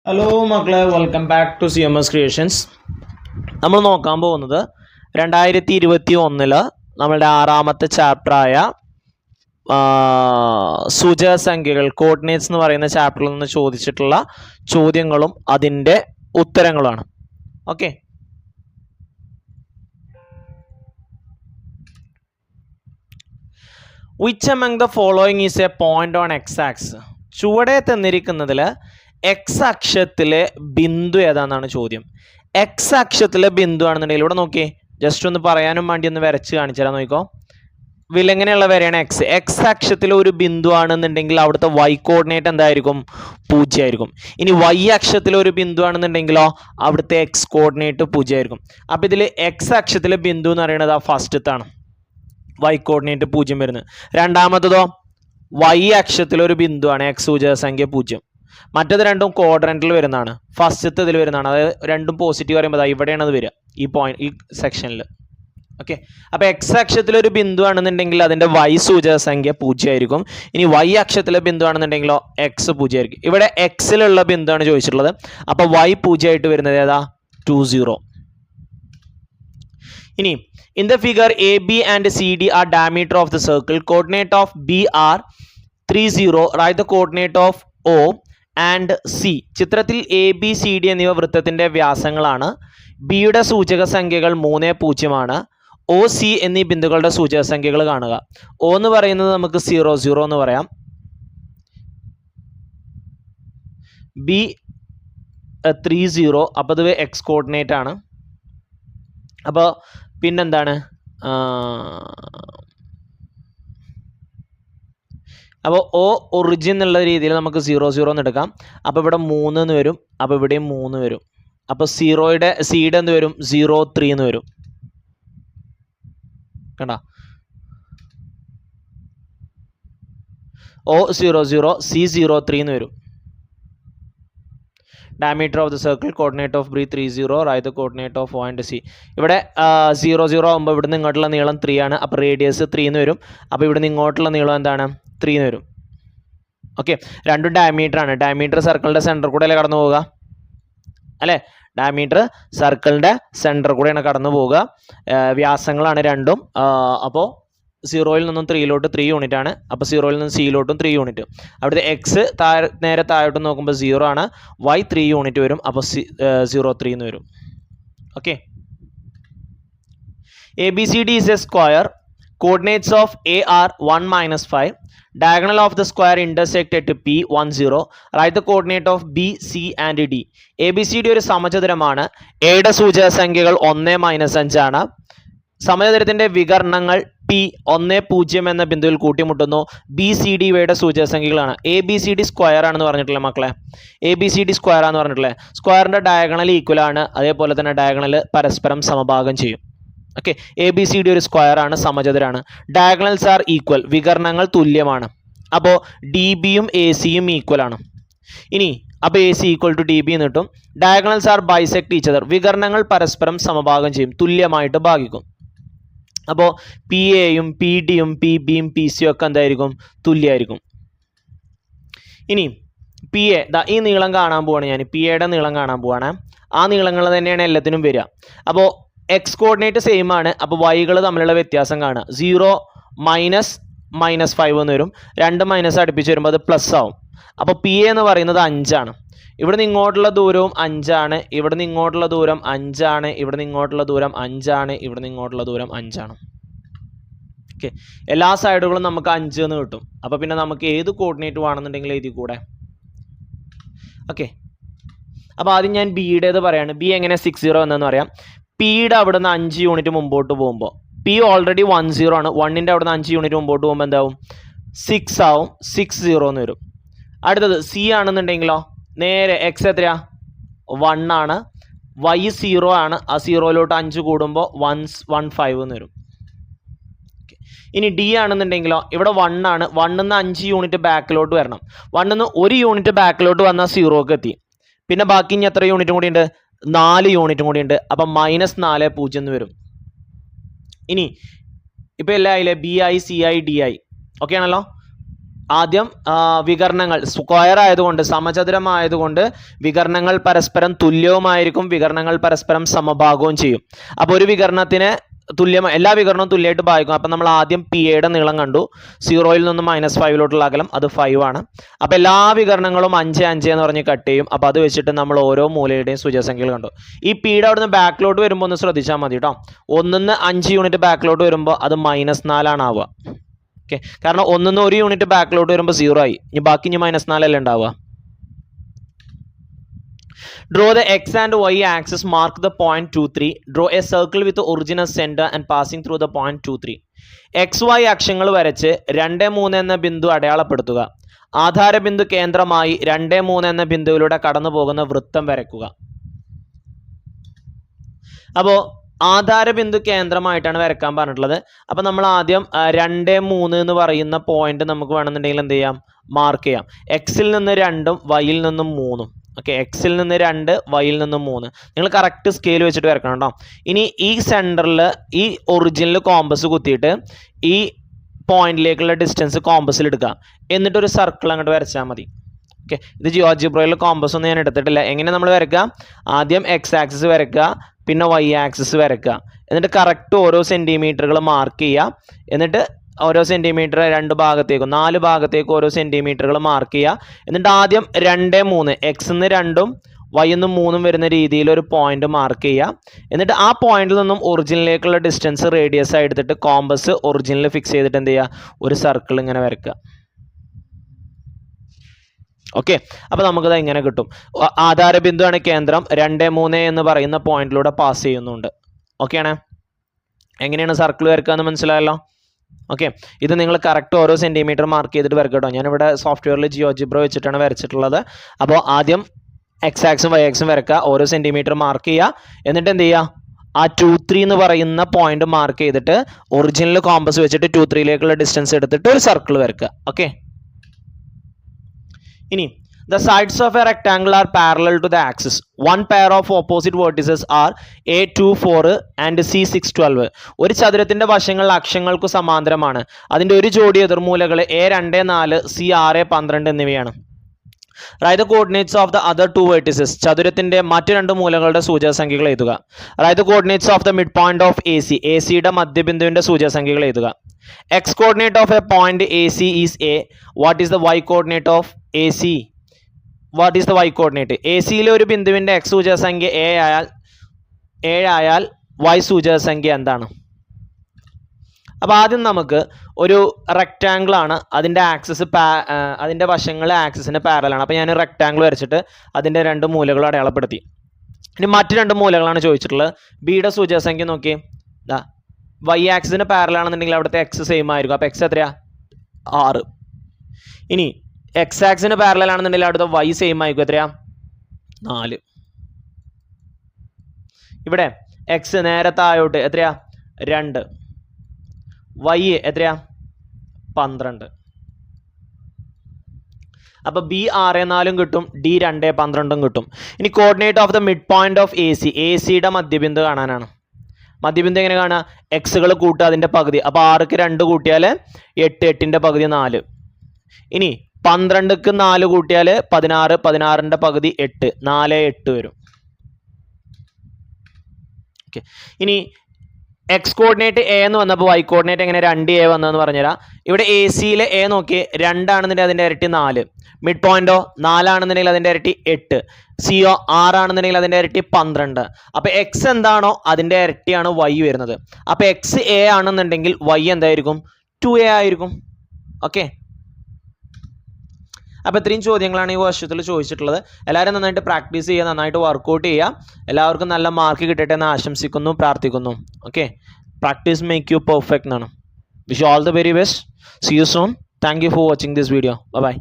Hello മക്കളെ, welcome back to CMS creations. നമ്മൾ നോക്കാൻ പോകുന്നത് 2021 നമ്മളുടെ 6ാമത്തെ ചാപ്റ്ററായ സൂചകസംഖ്യകൾ കോർഡിനേറ്റ്സ് എന്ന് പറയുന്ന ചാപ്റ്ററിൽ നിന്ന് ചോദിച്ചിട്ടുള്ള ചോദ്യങ്ങളും അതിൻ്റെ ഉത്തരങ്ങളുമാണ്. Okay, which among the following is a point on x axis. ചുവടെ തന്നിരിക്കുന്നതിൽ എക്സ് അക്ഷത്തിലെ ബിന്ദു ഏതാണെന്നാണ് ചോദ്യം. എക്സ് അക്ഷത്തിലെ ബിന്ദു ആണെന്നുണ്ടെങ്കിൽ ഇവിടെ നോക്കിയേ, ജസ്റ്റ് ഒന്ന് പറയാനും വേണ്ടി ഒന്ന് വരച്ച് കാണിച്ചു തരാം. നോക്കിക്കോ, വിലങ്ങനെയുള്ള വരെയാണ് എക്സ്. എക്സ് അക്ഷത്തിലെ ഒരു ബിന്ദു ആണെന്നുണ്ടെങ്കിൽ അവിടുത്തെ വൈ കോർഡിനേറ്റ് എന്തായിരിക്കും? 0 ആയിരിക്കും. ഇനി വൈ അക്ഷത്തിലെ ഒരു ബിന്ദു ആണെന്നുണ്ടെങ്കിലോ അവിടുത്തെ എക്സ് കോർഡിനേറ്റ് 0 ആയിരിക്കും. അപ്പം ഇതിൽ എക്സ് അക്ഷത്തിലെ ബിന്ദു എന്ന് പറയുന്നത് ആ ഫസ്റ്റത്താണ്, വൈ കോർഡിനേറ്റ് 0 വരുന്നത്. രണ്ടാമത്തതോ വൈ അക്ഷത്തിലൊരു ബിന്ദുവാണ്, എക്സ് സൂചകസംഖ്യ 0. മറ്റത് രണ്ടും ക്വാഡ്രന്റിൽ വരുന്നതാണ്, ഫസ്റ്റത്തെ ഇതിൽ വരുന്നതാണ്. അതായത് രണ്ടും പോസിറ്റീവ് പറയുമ്പോൾ ഇവിടെയാണ് അത് വരിക, ഈ പോയിന്റ്, ഈ സെക്ഷനിൽ. ഓക്കെ, അപ്പോൾ എക്സ് അക്ഷത്തിലൊരു ബിന്ദു ആണെന്നുണ്ടെങ്കിൽ അതിൻ്റെ വൈ സൂചകസംഖ്യ 0 ആയിരിക്കും. ഇനി വൈ അക്ഷത്തിലെ ബിന്ദു ആണെന്നുണ്ടെങ്കിലോ എക്സ് 0 ആയിരിക്കും. ഇവിടെ എക്സിലുള്ള ബിന്ദുവാണ് ചോദിച്ചിട്ടുള്ളത്. അപ്പോൾ വൈ 0 ആയിട്ട് വരുന്നത് ഏതാ? 20. ഇനി in the figure AB and CD are diameter of the circle. Coordinate of B are 30. Write the coordinate of O and C. ചിത്രത്തിൽ ABCD എന്നിവ വൃത്തത്തിന്റെ വ്യാസങ്ങളാണ്. ബിയുടെ സൂചക സംഖ്യകൾ 3, 0 ആണ്. OC എന്നീ ബിന്ദുക്കളുടെ സൂചക സംഖ്യകൾ കാണുക. O എന്ന് പറയുന്നത് നമുക്ക് 0, 0 എന്ന് പറയാം. B 30, അപ്പോൾ ഇത് എക്സ് കോർഡിനേറ്റ് ആണ്. അപ്പോൾ പിന്നെന്താണ്? അപ്പോൾ ഒ ഒറിജിൻ എന്നുള്ള രീതിയിൽ നമുക്ക് 0, 0 എന്ന് എടുക്കാം. അപ്പോൾ ഇവിടെ 3 എന്ന് വരും, അപ്പോൾ ഇവിടെയും 3 വരും. അപ്പോൾ സിയുടെ എന്ത് വരും? 0, 3 എന്ന് വരും. കണ്ടോ? O 0, 0, C 0, 3 എന്ന് വരും. Diameter of the circle, coordinate of B 30, write the coordinate of O and C. ഇവിടെ 0, 0 ആകുമ്പോൾ ഇവിടുന്ന് ഇങ്ങോട്ടുള്ള നീളം 3 ആണ്. അപ്പോൾ റേഡിയസ് 3 എന്ന് വരും. അപ്പോൾ ഇവിടുന്ന് ഇങ്ങോട്ടുള്ള നീളം എന്താണ്? 3 എന്ന് വരും. ഓക്കെ, രണ്ടും ഡയമീറ്റർ ആണ്. ഡയമീറ്റർ സർക്കിളിൻ്റെ സെൻറ്റർ കൂടെയല്ലേ കടന്നു പോവുക, അല്ലേ? ഡയമീറ്റർ സർക്കിളിൻ്റെ സെൻറ്റർ കൂടെയാണ് കടന്നു പോവുക. വ്യാസങ്ങളാണ് രണ്ടും. അപ്പോൾ 0യിൽ നിന്നും 3യിലോട്ട് 3 യൂണിറ്റ് ആണ്. അപ്പോൾ 0യിൽ നിന്നും സിയിലോട്ടും 3 യൂണിറ്റ്. അവിടുത്തെ എക്സ് നേരെ താഴോട്ട് നോക്കുമ്പോൾ 0 ആണ്. വൈ 3 യൂണിറ്റ് വരും. അപ്പോൾ 0, 3 എന്ന് വരും. Okay, ABCD is a square. Coordinates of A are 1, -5. Diagonal of the square intersect at P 10. Write the coordinate of B, C and D. ABCD ഒരു സമചതുരമാണ്. എയുടെ സൂചക സംഖ്യകൾ 1, -5 ആണ്. സമചതുരത്തിന്റെ വികർണങ്ങൾ P 1, 0 എന്ന ബിന്ദുവിൽ കൂട്ടിമുട്ടുന്നു. BCD ഇവയുടെ സൂചക സംഖ്യകളാണ്. ABCD സ്ക്വയർ ആണെന്ന് പറഞ്ഞിട്ടില്ലേ മക്കളെ? ABCD സ്ക്വയർ ആണെന്ന് പറഞ്ഞിട്ടില്ലേ? സ്ക്വയറിന്റെ ഡയഗണൽ ഈക്വൽ ആണ്, അതേപോലെ തന്നെ ഡയഗണൽ പരസ്പരം സമഭാഗം ചെയ്യും. ഓക്കെ, ABCD ഒരു സ്ക്വയർ ആണ്, സമചതുരാണ്. ഡയഗണൽസ് ആർ ഈക്വൽ, വികർണങ്ങൾ തുല്യമാണ്. അപ്പോൾ DBയും AC-യും ഈക്വൽ ആണ്. ഇനി അപ്പോൾ AC = DB എന്ന് കിട്ടും. Diagonals are bisect each other, വികർണങ്ങൾ പരസ്പരം സമഭാഗം ചെയ്യും, തുല്യമായിട്ട് ഭാഗിക്കും. അപ്പോൾ PAയും PDയും PBയും PCയും ഒക്കെ എന്തായിരിക്കും? തുല്യമായിരിക്കും. ഇനി PA ഈ നീളം കാണാൻ പോവാണ് ഞാൻ. PAയുടെ നീളം കാണാൻ പോവാണ്. ആ നീളങ്ങൾ തന്നെയാണ് എല്ലാത്തിനും വരിക. അപ്പോൾ എക്സ് കോർഡിനേറ്റ് സെയിം ആണ്. അപ്പോൾ വൈകൾ തമ്മിലുള്ള വ്യത്യാസം കാണുക. 0 -5 എന്ന് വരും. 2 മൈനസ് അടുപ്പിച്ച് വരുമ്പോൾ അത് പ്ലസ് ആവും. അപ്പോൾ PA എന്ന് പറയുന്നത് 5 ആണ്. ഇവിടെ നിന്ന് ഇങ്ങോട്ടുള്ള ദൂരവും 5 ആണ്. ഇവിടെ നിന്ന് ഇങ്ങോട്ടുള്ള ദൂരം 5 ആണ്. ഇവിടെ നിന്ന് ഇങ്ങോട്ടുള്ള ദൂരം 5 ആണ്. ഇവിടെ നിന്ന് ഇങ്ങോട്ടുള്ള ദൂരം 5 ആണ്. ഓക്കെ, എല്ലാ സൈഡുകളും നമുക്ക് 5 എന്ന് കിട്ടും. അപ്പോൾ പിന്നെ നമുക്ക് ഏത് കോർഡിനേറ്റ് വേണമെന്നുണ്ടെങ്കിൽ എഴുതി കൂടെ. ഓക്കെ, അപ്പോൾ ആദ്യം ഞാൻ ബിയുടേത് പറയാണ്. ബി എങ്ങനെ 60 എന്നു പറയാം. പിയുടെ അവിടെ നിന്ന് 5 യൂണിറ്റ് മുമ്പോട്ട് പോകുമ്പോൾ പി ഓൾറെഡി 10 ആണ്. 1ൻ്റെ അവിടെ നിന്ന് 5 യൂണിറ്റ് മുമ്പോട്ട് പോകുമ്പോൾ എന്താവും? 6 ആവും. 60 എന്ന് വരും. അടുത്തത് സി ആണെന്നുണ്ടെങ്കിലോ നേരെ എക്സ് എത്രയാ? 1 ആണ്. വൈ 0 ആണ്. ആ 0യിലോട്ട് 5 കൂടുമ്പോൾ 15 എന്ന് വരും. ഇനി ഡി ആണെന്നുണ്ടെങ്കിലോ ഇവിടെ 1 ആണ്. 1ൽ നിന്ന് 5 യൂണിറ്റ് ബാക്കിലോട്ട് വരണം. 1ൽ നിന്ന് 1 യൂണിറ്റ് ബാക്കിലോട്ട് വന്നാൽ 0ക്ക് എത്തി. പിന്നെ ബാക്കി ഇനി എത്ര യൂണിറ്റും കൂടി ഉണ്ട്? 4 യൂണിറ്റും കൂടി ഉണ്ട്. അപ്പം -4, 0 എന്ന് വരും. ഇനി ഇപ്പോൾ എല്ലാം ആയില്ലേ? BI, CI, DI ഓക്കെ ആണല്ലോ. ആദ്യം വികർണങ്ങൾ സ്ക്വയർ ആയതുകൊണ്ട് സമചതുരമായതുകൊണ്ട് വികർണങ്ങൾ പരസ്പരം തുല്യവുമായിരിക്കും, വികർണങ്ങൾ പരസ്പരം സമഭാഗവും ചെയ്യും. അപ്പോൾ ഒരു വികരണത്തിന് എല്ലാ വികരണവും തുല്യമായിട്ട് ഭാഗിക്കും. അപ്പം നമ്മൾ ആദ്യം പി എയുടെ നീളം കണ്ടു, 0-ൽ നിന്ന് -5 അകലം, അത് 5 ആണ്. അപ്പോൾ എല്ലാ വികരണങ്ങളും 5 5 എന്ന് പറഞ്ഞ് കട്ട് ചെയ്യും. അപ്പോൾ അത് വെച്ചിട്ട് നമ്മൾ ഓരോ മൂലയുടെയും സൂചകസംഖ്യകൾ കണ്ടു. ഈ പിയുടെ അവിടെ നിന്ന് ബാക്കിലോട്ട് വരുമ്പോൾ ഒന്ന് ശ്രദ്ധിച്ചാൽ മതി കേട്ടോ. 1-ന്ന് 5 യൂണിറ്റ് ബാക്കിലോട്ട് വരുമ്പോൾ അത് -4 ആണ് ആവുക. ഓക്കെ, കാരണം 1-ന്ന് 1 യൂണിറ്റ് ബാക്കിലോട്ട് വരുമ്പോൾ 0 ആയി. ഇനി ബാക്കി ഇനി -4 അല്ലേ ഉണ്ടാവുക. Draw the x and y axis, mark the point 2, 3. Draw a circle with the origin as center and passing through the point 2, 3. XY അക്ഷങ്ങൾ വരച്ച് 2, 3 എന്ന ബിന്ദു അടയാളപ്പെടുത്തുക. ആധാര ബിന്ദു കേന്ദ്രമായി 2, 3 എന്ന ബിന്ദുവിലൂടെ കടന്നു പോകുന്ന വൃത്തം വരയ്ക്കുക. അപ്പോൾ ആധാര ബിന്ദു കേന്ദ്രമായിട്ടാണ് വരയ്ക്കാൻ പറഞ്ഞിട്ടുള്ളത്. അപ്പോൾ നമ്മൾ ആദ്യം 2, 3 എന്ന് പറയുന്ന പോയിന്റ് നമുക്ക് വേണമെന്നുണ്ടെങ്കിൽ എന്ത് ചെയ്യാം, മാർക്ക് ചെയ്യാം. എക്സിൽ നിന്ന് 2ഉം വൈയിൽ നിന്നും 3ഉം. ഓക്കെ, എക്സിൽ നിന്ന് 2, വൈയിൽ നിന്നും 3. നിങ്ങൾ കറക്റ്റ് സ്കെയിൽ വെച്ചിട്ട് വരക്കണം കേട്ടോ. ഇനി ഈ സെൻറ്ററിൽ ഈ ഒറിജിനിൽ കോമ്പസ് കുത്തിയിട്ട് ഈ പോയിന്റിലേക്കുള്ള ഡിസ്റ്റൻസ് കോമ്പസിൽ എടുക്കുക. എന്നിട്ടൊരു സർക്കിൾ അങ്ങോട്ട് വരച്ചാൽ മതി. ഓക്കെ, ഇത് ജിയോജിബ്രയിൽ കോമ്പസ് ഒന്നും ഞാൻ എടുത്തിട്ടില്ല. എങ്ങനെ നമ്മൾ വരയ്ക്കുക, ആദ്യം എക്സ് ആക്സിസ് വരയ്ക്കുക, പിന്നെ വൈ ആക്സിസ് വരയ്ക്കുക. എന്നിട്ട് കറക്റ്റ് ഓരോ സെൻറ്റിമീറ്ററുകൾ മാർക്ക് ചെയ്യുക. എന്നിട്ട് ഓരോ സെൻറ്റിമീറ്റർ 2 ഭാഗത്തേക്കും 4 ഭാഗത്തേക്കും ഓരോ സെൻറ്റിമീറ്ററുകൾ മാർക്ക് ചെയ്യുക. എന്നിട്ട് ആദ്യം 2, 3 എക്സിന്ന് 2ഉം വൈന്ന് 3ഉം വരുന്ന രീതിയിൽ ഒരു പോയിന്റ് മാർക്ക് ചെയ്യുക. എന്നിട്ട് ആ പോയിന്റിൽ നിന്നും ഒറിജിനിലേക്കുള്ള ഡിസ്റ്റൻസ് റേഡിയസ് ആയി എടുത്തിട്ട് കോമ്പസ് ഒറിജിനിൽ ഫിക്സ് ചെയ്തിട്ട് എന്ത് ചെയ്യുക, ഒരു സർക്കിൾ ഇങ്ങനെ വരയ്ക്കുക. ഓക്കെ, അപ്പോൾ നമുക്കത് ഇങ്ങനെ കിട്ടും. ആധാര ബിന്ദുവാണ് കേന്ദ്രം, 2, 3 എന്ന് പറയുന്ന പോയിന്റിലൂടെ പാസ് ചെയ്യുന്നുണ്ട്. ഓക്കെയാണ്, എങ്ങനെയാണ് സർക്കിൾ വരയ്ക്കുക എന്ന് മനസ്സിലായല്ലോ. ഓക്കെ, ഇത് നിങ്ങൾ കറക്റ്റ് ഓരോ സെൻറ്റിമീറ്റർ മാർക്ക് ചെയ്തിട്ട് വരയ്ക്കുക കേട്ടോ. ഞാനിവിടെ സോഫ്റ്റ്വെയറിൽ ജിയോജിബ്ര വെച്ചിട്ടാണ് വരച്ചിട്ടുള്ളത്. അപ്പോൾ ആദ്യം എക്സ് ആക്സും വൈ ആക്സും വരയ്ക്കുക, ഓരോ സെൻറ്റിമീറ്റർ മാർക്ക് ചെയ്യുക. എന്നിട്ട് എന്ത് ചെയ്യുക, ആ 2, 3 എന്ന് പറയുന്ന പോയിന്റ് മാർക്ക് ചെയ്തിട്ട് ഒറിജിനൽ കോമ്പസ് വെച്ചിട്ട് 2, 3ലേക്കുള്ള ഡിസ്റ്റൻസ് എടുത്തിട്ട് ഒരു സർക്കിൾ വരയ്ക്കുക. ഓക്കെ, ഇനി the sides of a rectangle are parallel to the axis. One pair of opposite vertices are A2, 4 and C6, 12. ഒരു ചതുരത്തിന്റെ വശങ്ങൾ അക്ഷങ്ങൾക്ക് സമാന്തരമാണ്. അതിന്റെ ഒരു ജോഡി എതിർമൂലകൾ A2, 4, C6, 12 എന്നിവയാണ്. Write the coordinates of the other two vertices. ചതുരത്തിന്റെ മറ്റു 2 മൂലകളുടെ സൂചകസംഖ്യകൾ എഴുതുക. Write the coordinates of the midpoint of AC. ACയുടെ മധ്യബിന്ദുവിന്റെ സൂചകസംഖ്യകൾ എഴുതുക. X coordinate of a point AC is A. What is the Y coordinate of AC? What is the y coordinate? AC-യിലെ ഒരു ബിന്ദുവിൻ്റെ x സൂചകസംഖ്യ 7 ആയാൽ y സൂചകസംഖ്യ എന്താണ്? അപ്പോൾ ആദ്യം നമുക്ക് ഒരു റെക്റ്റാങ്കിൾ ആണ്, അതിൻ്റെ ആക്സിസ് അതിൻ്റെ വശങ്ങൾ ആക്സിസിന് പാരലാണ്. അപ്പോൾ ഞാൻ റെക്റ്റാങ്കിൾ വരച്ചിട്ട് അതിൻ്റെ 2 മൂലകൾ അടയാളപ്പെടുത്തി. ഇനി മറ്റ് 2 മൂലകളാണ് ചോദിച്ചിട്ടുള്ളത്. ബിയുടെ സൂചകസംഖ്യ നോക്കി, y ആക്സിസിന് പാരലാണെന്നുണ്ടെങ്കിൽ അവിടുത്തെ x സെയിം ആയിരിക്കും. അപ്പോൾ x എത്രയാ, 6. ഇനി എക്സ് ആക്സിന് പാരലൽ ആണെന്നുണ്ടെങ്കിൽ അവിടുത്തെ വൈ സെയിം ആയിരിക്കും, എത്രയാ, 4. ഇവിടെ എക്സ് നേരെ താഴോട്ട് എത്രയാ, 2. വൈ എത്രയാ, 12. അപ്പോൾ ബി 6, 4 കിട്ടും, ഡി 2, 12 കിട്ടും. ഇനി coordinate of the mid point of A C, A സിയുടെ മധ്യബിന്ദു കാണാനാണ്. മധ്യബിന്ദു എങ്ങനെ കാണുക, എക്സുകൾ കൂട്ടുക, അതിൻ്റെ പകുതി. അപ്പോൾ 6ക്ക് 2 കൂട്ടിയാൽ 8, 8ൻ്റെ പകുതി 4. ഇനി 12ക്ക് 4 കൂട്ടിയാൽ 16, 16ൻ്റെ പകുതി 8, 4, 8 വരും. ഓക്കെ, ഇനി എക്സ് കോർഡിനേറ്റ് എ എന്ന് വന്നപ്പോൾ വൈ കോർഡിനേറ്റ് എങ്ങനെ 2A വന്നതെന്ന് പറഞ്ഞുതരാം. ഇവിടെ എ സിയിലെ എ നോക്കി, 2 ആണെന്നുണ്ടെങ്കിൽ അതിൻ്റെ ഇരട്ടി 4. മിഡ് പോയിന്റോ 4 ആണെന്നുണ്ടെങ്കിൽ അതിൻ്റെ ഇരട്ടി 8. സിയോ 6 ആണെന്നുണ്ടെങ്കിൽ അതിൻ്റെ ഇരട്ടി 12. അപ്പോൾ എക്സ് എന്താണോ അതിൻ്റെ ഇരട്ടിയാണ് വൈ വരുന്നത്. അപ്പോൾ എക്സ് എ ആണെന്നുണ്ടെങ്കിൽ വൈ എന്തായിരിക്കും, 2A ആയിരിക്കും. ഓക്കെ, അപ്പോൾ ഇത്രയും ചോദ്യങ്ങളാണ് ഈ വർഷത്തിൽ ചോദിച്ചിട്ടുള്ളത്. എല്ലാവരും നന്നായിട്ട് പ്രാക്ടീസ് ചെയ്യുക, നന്നായിട്ട് വർക്കൗട്ട് ചെയ്യുക. എല്ലാവർക്കും നല്ല മാർക്ക് കിട്ടട്ടെ എന്ന് ആശംസിക്കുന്നു, പ്രാർത്ഥിക്കുന്നു. Okay, practice make you perfect എന്നാണ്. Wish you all the very best. See you soon. Thank you for watching this video. Bye by.